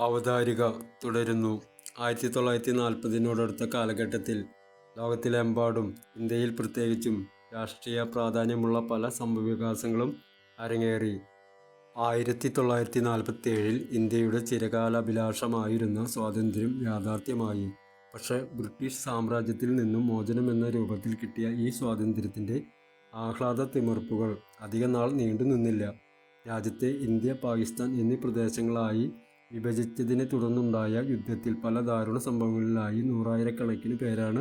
അവതാരിക തുടരുന്നു. 1940 കാലഘട്ടത്തിൽ ലോകത്തിലെമ്പാടും, ഇന്ത്യയിൽ പ്രത്യേകിച്ചും രാഷ്ട്രീയ പ്രാധാന്യമുള്ള പല സംഭവവികാസങ്ങളും അരങ്ങേറി. 1947 ഇന്ത്യയുടെ ചിരകാലാഭിലാഷമായിരുന്ന സ്വാതന്ത്ര്യം യാഥാർത്ഥ്യമായി. പക്ഷേ ബ്രിട്ടീഷ് സാമ്രാജ്യത്തിൽ നിന്നും മോചനമെന്ന രൂപത്തിൽ കിട്ടിയ ഈ സ്വാതന്ത്ര്യത്തിൻ്റെ ആഹ്ലാദത്തിമിർപ്പുകൾ അധികനാൾ നീണ്ടുനിന്നില്ല. രാജ്യത്തെ ഇന്ത്യ, പാകിസ്ഥാൻ എന്നീ പ്രദേശങ്ങളായി വിഭജിച്ചതിനെ തുടർന്നുണ്ടായ യുദ്ധത്തിൽ പല ദാരുണ സംഭവങ്ങളിലായി നൂറായിരക്കണക്കിന് പേരാണ്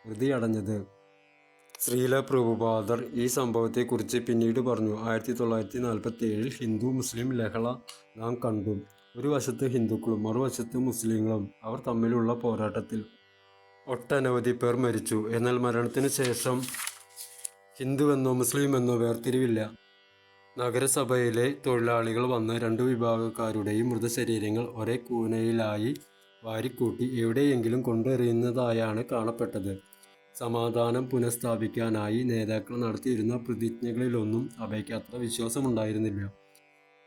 മൃതിയടഞ്ഞത്. ശ്രീല പ്രഭുപാദർ ഈ സംഭവത്തെക്കുറിച്ച് പിന്നീട് പറഞ്ഞു. 1947 ഹിന്ദു മുസ്ലിം ലഹള നാം കണ്ടു. ഒരു വശത്ത് ഹിന്ദുക്കളും മറുവശത്ത് മുസ്ലിങ്ങളും. അവർ തമ്മിലുള്ള പോരാട്ടത്തിൽ ഒട്ടനവധി പേർ മരിച്ചു. എന്നാൽ മരണത്തിനു ശേഷം ഹിന്ദുവെന്നോ മുസ്ലിമെന്നോ വേർതിരിവില്ല. നഗരസഭയിലെ തൊഴിലാളികൾ വന്ന് രണ്ടു വിഭാഗക്കാരുടെയും മൃതശരീരങ്ങൾ ഒരേ കൂനയിലായി വാരിക്കൂട്ടി എവിടെയെങ്കിലും കൊണ്ടെറിയുന്നതായാണ് കാണപ്പെട്ടത്. സമാധാനം പുനഃസ്ഥാപിക്കാനായി നേതാക്കൾ നടത്തിയിരുന്ന പ്രതിജ്ഞകളിലൊന്നും അഭയ്ക്ക് അത്ര വിശ്വാസമുണ്ടായിരുന്നില്ല.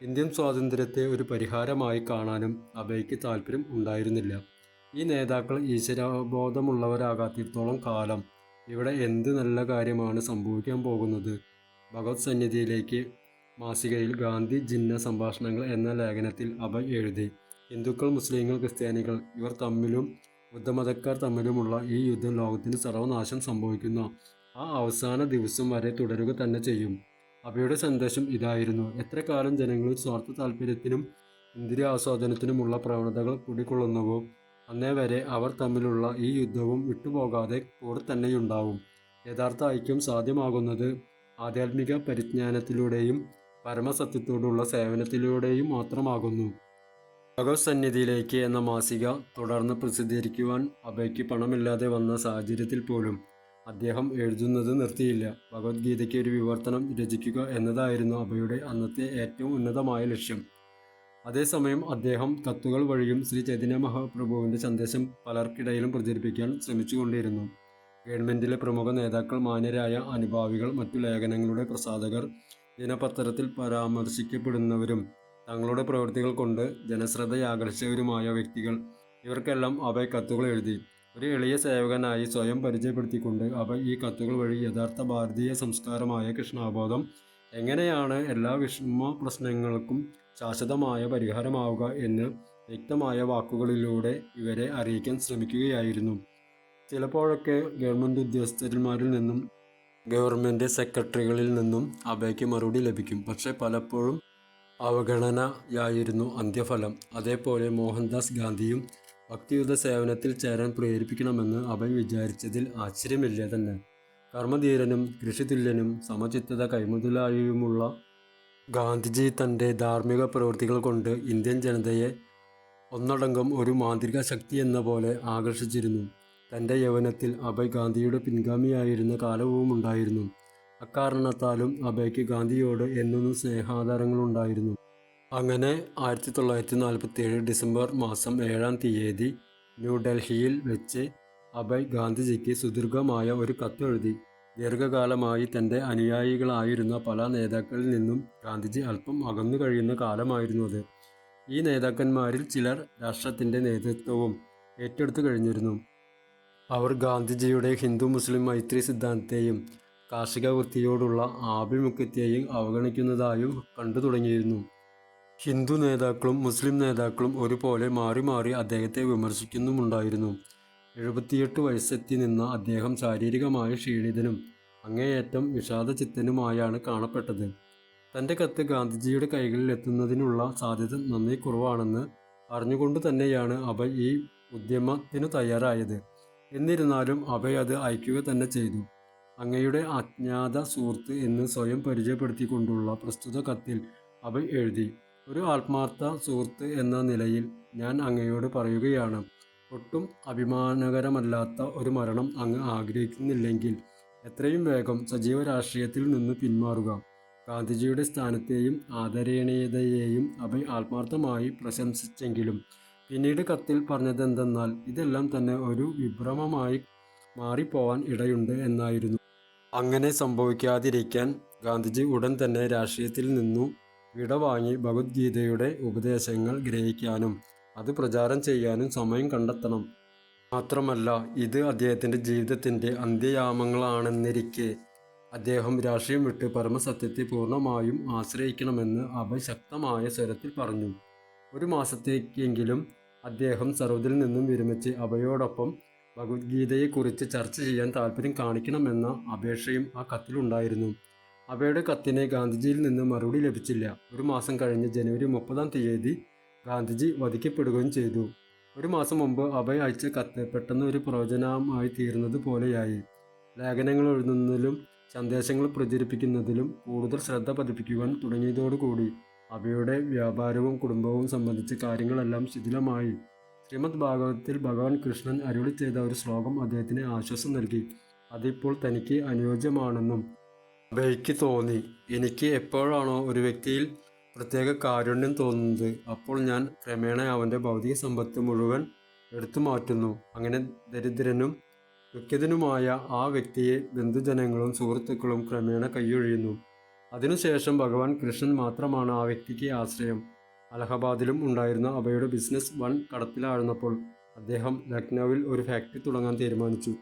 ഇന്ത്യൻ സ്വാതന്ത്ര്യത്തെ ഒരു പരിഹാരമായി കാണാനും അഭയ്ക്ക് താല്പര്യം ഉണ്ടായിരുന്നില്ല. ഈ നേതാക്കൾ ഈശ്വരബോധമുള്ളവരാകാത്തിടത്തോളം കാലം ഇവിടെ എന്ത് നല്ല കാര്യമാണ് സംഭവിക്കാൻ പോകുന്നത്? ഭഗവത് സന്നിധിയിലേക്ക് മാസികയിൽ ഗാന്ധി ജിന്ന സംഭാഷണങ്ങൾ എന്ന ലേഖനത്തിൽ അഭയ് എഴുതി. ഹിന്ദുക്കൾ, മുസ്ലിങ്ങൾ, ക്രിസ്ത്യാനികൾ ഇവർ തമ്മിലും ബുദ്ധമതക്കാർ തമ്മിലുമുള്ള ഈ യുദ്ധം ലോകത്തിന് സർവനാശം സംഭവിക്കുന്ന ആ അവസാന ദിവസം വരെ തുടരുക തന്നെ ചെയ്യും. അഭയുടെ സന്ദേശം ഇതായിരുന്നു. എത്ര കാലം ജനങ്ങളിൽ സ്വാർത്ഥ താല്പര്യത്തിനും ഇന്ദ്രിയാസ്വാദനത്തിനുമുള്ള പ്രവണതകൾ കുടികൊള്ളുന്നുവോ അന്നേ വരെ അവർ തമ്മിലുള്ള ഈ യുദ്ധവും വിട്ടുപോകാതെ കൂടെ തന്നെയുണ്ടാവും. യഥാർത്ഥ ഐക്യം സാധ്യമാകുന്നത് ആധ്യാത്മിക പരിജ്ഞാനത്തിലൂടെയും പരമസത്യത്തോടുള്ള സേവനത്തിലൂടെയും മാത്രമാകുന്നു. ഭഗവത് സന്നിധിയിലേക്ക് എന്ന മാസിക തുടർന്ന് പ്രസിദ്ധീകരിക്കുവാൻ അഭയ്ക്ക് പണമില്ലാതെ വന്ന സാഹചര്യത്തിൽ പോലും അദ്ദേഹം എഴുതുന്നത് നിർത്തിയില്ല. ഭഗവത്ഗീതയ്ക്ക് ഒരു വിവർത്തനം രചിക്കുക എന്നതായിരുന്നു അഭയുടെ അന്നത്തെ ഏറ്റവും ഉന്നതമായ ലക്ഷ്യം. അതേസമയം അദ്ദേഹം കത്തുകൾ വഴിയും ശ്രീ ചൈതന്യ മഹാപ്രഭുവിൻ്റെ സന്ദേശം പലർക്കിടയിലും പ്രചരിപ്പിക്കാൻ ശ്രമിച്ചുകൊണ്ടിരുന്നു. ഗവൺമെൻറ്റിലെ പ്രമുഖ നേതാക്കൾ, മാന്യരായ അനുഭാവികൾ, മറ്റു ലേഖനങ്ങളുടെ പ്രസാധകർ, ദിനപത്രത്തിൽ പരാമർശിക്കപ്പെടുന്നവരും തങ്ങളുടെ പ്രവൃത്തികൾ കൊണ്ട് ജനശ്രദ്ധയാകർഷിച്ചവരുമായ വ്യക്തികൾ, ഇവർക്കെല്ലാം അഭയ് കത്തുകൾ എഴുതി. ഒരു എളിയ സേവകനായി സ്വയം പരിചയപ്പെടുത്തിക്കൊണ്ട് അഭയ് ഈ കത്തുകൾ വഴി യഥാർത്ഥ ഭാരതീയ സംസ്കാരമായ കൃഷ്ണാബോധം എങ്ങനെയാണ് എല്ലാ വിഷമ പ്രശ്നങ്ങൾക്കും ശാശ്വതമായ പരിഹാരമാവുക എന്ന് വ്യക്തമായ വാക്കുകളിലൂടെ ഇവരെ അറിയിക്കാൻ ശ്രമിക്കുകയായിരുന്നു. ചിലപ്പോഴൊക്കെ ഗവൺമെൻറ് ഉദ്യോഗസ്ഥന്മാരിൽ നിന്നും ഗവൺമെൻറ് സെക്രട്ടറികളിൽ നിന്നും അഭയ്ക്ക് മറുപടി ലഭിക്കും. പക്ഷേ പലപ്പോഴും അവഗണനയായിരുന്നു അന്ത്യഫലം. അതേപോലെ മോഹൻദാസ് ഗാന്ധിയും ഭക്തിയുത സേവനത്തിൽ ചേരാൻ പ്രേരിപ്പിക്കണമെന്ന് അഭയ് വിചാരിച്ചതിൽ ആശ്ചര്യമില്ല തന്നെ. കർമ്മധീരനും കൃഷിതുല്യനും സമചിത്തത കൈമുതലായുമുള്ള ഗാന്ധിജി തൻ്റെ ധാർമ്മിക പ്രവൃത്തികൾ കൊണ്ട് ഇന്ത്യൻ ജനതയെ ഒന്നടങ്കം ഒരു മാന്ത്രിക ശക്തി എന്ന പോലെ ആകർഷിച്ചിരുന്നു. തൻ്റെ യൗവനത്തിൽ അഭയ് ഗാന്ധിയുടെ പിൻഗാമിയായിരുന്ന കാലവുമുണ്ടായിരുന്നു. അക്കാരണത്താലും അഭയ്ക്ക് ഗാന്ധിയോട് എന്നും സ്നേഹാദരങ്ങളുണ്ടായിരുന്നു. അങ്ങനെ 1947 ഡിസംബർ മാസം 7-ാം തീയതി ന്യൂഡൽഹിയിൽ വെച്ച് അഭയ് ഗാന്ധിജിക്ക് സുദീർഘമായ ഒരു കത്തെഴുതി. ദീർഘകാലമായി തൻ്റെ അനുയായികളായിരുന്ന പല നേതാക്കളിൽ നിന്നും ഗാന്ധിജി അല്പം അകന്നു കഴിയുന്ന കാലമായിരുന്നു അത്. ഈ നേതാക്കന്മാരിൽ ചിലർ രാഷ്ട്രത്തിൻ്റെ നേതൃത്വവും ഏറ്റെടുത്തു കഴിഞ്ഞിരുന്നു. അവർ ഗാന്ധിജിയുടെ ഹിന്ദു മുസ്ലിം മൈത്രി സിദ്ധാന്തത്തെയും കാർഷിക വൃത്തിയോടുള്ള ആഭിമുഖ്യത്തെയും അവഗണിക്കുന്നതായും കണ്ടു തുടങ്ങിയിരുന്നു. ഹിന്ദു നേതാക്കളും മുസ്ലിം നേതാക്കളും ഒരുപോലെ മാറി മാറി അദ്ദേഹത്തെ വിമർശിക്കുന്നുമുണ്ടായിരുന്നു. 78 വയസ്സെത്തി നിന്ന അദ്ദേഹം ശാരീരികമായി ക്ഷീണിതനും അങ്ങേയറ്റം വിഷാദചിത്തനുമായാണ് കാണപ്പെട്ടത്. തൻ്റെ കത്ത് ഗാന്ധിജിയുടെ കൈകളിൽ എത്തുന്നതിനുള്ള സാധ്യത നന്നേ കുറവാണെന്ന് അറിഞ്ഞുകൊണ്ട് തന്നെയാണ് അഭയ് ഈ ഉദ്യമത്തിനു തയ്യാറായത്. എന്നിരുന്നാലും അഭയ് അത് അയക്കുക തന്നെ ചെയ്തു. അങ്ങയുടെ അജ്ഞാത സുഹൃത്ത് എന്ന് സ്വയം പരിചയപ്പെടുത്തിക്കൊണ്ടുള്ള പ്രസ്തുത കത്തിൽ അഭയ് എഴുതി. ഒരു ആത്മാർത്ഥ സുഹൃത്ത് എന്ന നിലയിൽ ഞാൻ അങ്ങയോട് പറയുകയാണ്, ഒട്ടും അഭിമാനകരമല്ലാത്ത ഒരു മരണം അങ്ങ് ആഗ്രഹിക്കുന്നില്ലെങ്കിൽ എത്രയും വേഗം സജീവ രാഷ്ട്രീയത്തിൽ നിന്ന് പിന്മാറുക. ഗാന്ധിജിയുടെ സ്ഥാനത്തെയും ആദരണീയതയെയും അഭയ് ആത്മാർത്ഥമായി പ്രശംസിച്ചെങ്കിലും പിന്നീട് കത്തിൽ പറഞ്ഞതെന്തെന്നാൽ ഇതെല്ലാം തന്നെ ഒരു വിഭ്രമമായി മാറിപ്പോവാൻ ഇടയുണ്ട് എന്നായിരുന്നു. അങ്ങനെ സംഭവിക്കാതിരിക്കാൻ ഗാന്ധിജി ഉടൻ തന്നെ രാഷ്ട്രീയത്തിൽ നിന്നു വിടവാങ്ങി ഭഗവത്ഗീതയുടെ ഉപദേശങ്ങൾ ഗ്രഹിക്കാനും അത് പ്രചാരം ചെയ്യാനും സമയം കണ്ടെത്തണം. മാത്രമല്ല, ഇത് അദ്ദേഹത്തിൻ്റെ ജീവിതത്തിൻ്റെ അന്ത്യയാമങ്ങളാണെന്നിരിക്കെ അദ്ദേഹം രാഷ്ട്രീയം വിട്ട് പരമസത്യത്തെ പൂർണ്ണമായും ആശ്രയിക്കണമെന്ന് അഭയ് ശക്തമായ സ്വരത്തിൽ പറഞ്ഞു. ഒരു മാസത്തേക്കെങ്കിലും അദ്ദേഹം സർവ്വതിൽ നിന്നും വിരമിച്ച് അഭയോടൊപ്പം ഭഗവത്ഗീതയെക്കുറിച്ച് ചർച്ച ചെയ്യാൻ താല്പര്യം കാണിക്കണമെന്ന അപേക്ഷയും ആ കത്തിലുണ്ടായിരുന്നു. അഭയുടെ കത്തിന് ഗാന്ധിജിയിൽ നിന്ന് മറുപടി ലഭിച്ചില്ല. ഒരു മാസം കഴിഞ്ഞ് ജനുവരി 30 ഗാന്ധിജി വധിക്കപ്പെടുകയും ചെയ്തു. ഒരു മാസം മുമ്പ് അഭയ് അയച്ച കത്ത് പെട്ടെന്ന് ഒരു പ്രവചനമായി തീർന്നത് പോലെയായി. ലേഖനങ്ങൾ എഴുതുന്നതിലും സന്ദേശങ്ങൾ പ്രചരിപ്പിക്കുന്നതിലും കൂടുതൽ ശ്രദ്ധ പതിപ്പിക്കുവാൻ തുടങ്ങിയതോടുകൂടി അഭയുടെ വ്യാപാരവും കുടുംബവും സംബന്ധിച്ച കാര്യങ്ങളെല്ലാം ശിഥിലമായി. ശ്രീമദ് ഭാഗവതത്തിൽ ഭഗവാൻ കൃഷ്ണൻ അരുളി ചെയ്ത ഒരു ശ്ലോകം അദ്ദേഹത്തിന് ആശ്വാസം നൽകി. അതിപ്പോൾ തനിക്ക് അനുയോജ്യമാണെന്നും അഭയ്ക്ക് തോന്നി. എനിക്ക് എപ്പോഴാണോ ഒരു വ്യക്തിയിൽ പ്രത്യേക കാരുണ്യം തോന്നുന്നത്, അപ്പോൾ ഞാൻ ക്രമേണ അവൻ്റെ ഭൗതിക സമ്പത്ത് മുഴുവൻ എടുത്തു മാറ്റുന്നു. അങ്ങനെ ദരിദ്രനും ദുഃഖിതനുമായ ആ വ്യക്തിയെ ബന്ധുജനങ്ങളും സുഹൃത്തുക്കളും ക്രമേണ കൈയൊഴിയുന്നു. അതിനുശേഷം ഭഗവാൻ കൃഷ്ണൻ മാത്രമാണ് ആ വ്യക്തിക്ക് ആശ്രയം. അലഹബാദിലും ഉണ്ടായിരുന്ന അഭയുടെ ബിസിനസ് വൻ കടത്തിലായിരുന്നപ്പോൾ അദ്ദേഹം ലക്നൌവിൽ ഒരു ഫാക്ടറി തുടങ്ങാൻ തീരുമാനിച്ചു.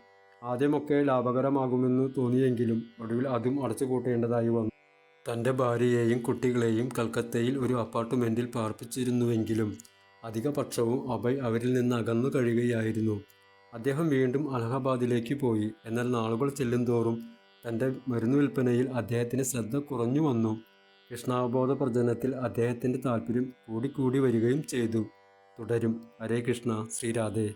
ആദ്യമൊക്കെ ലാഭകരമാകുമെന്ന് തോന്നിയെങ്കിലും ഒടുവിൽ അതും അടച്ചുപൂട്ടേണ്ടതായി വന്നു. തൻ്റെ ഭാര്യയെയും കുട്ടികളെയും കൽക്കത്തയിൽ ഒരു അപ്പാർട്ട്മെൻറ്റിൽ പാർപ്പിച്ചിരുന്നുവെങ്കിലും അധിക പക്ഷവും അഭയ് അവരിൽ നിന്ന് അകന്നു കഴിയുകയായിരുന്നു. അദ്ദേഹം വീണ്ടും അലഹബാദിലേക്ക് പോയി. എന്നാൽ നാളുകൾ ചെല്ലുന്തോറും തൻ്റെ മരുന്ന് വിൽപ്പനയിൽ അദ്ദേഹത്തിന് ശ്രദ്ധ കുറഞ്ഞു വന്നു. കൃഷ്ണാവബോധ പ്രചരണത്തിൽ അദ്ദേഹത്തിൻ്റെ താല്പര്യം കൂടിക്കൂടി വരികയും ചെയ്തു. തുടരും. ഹരേ കൃഷ്ണ. ശ്രീരാധേ.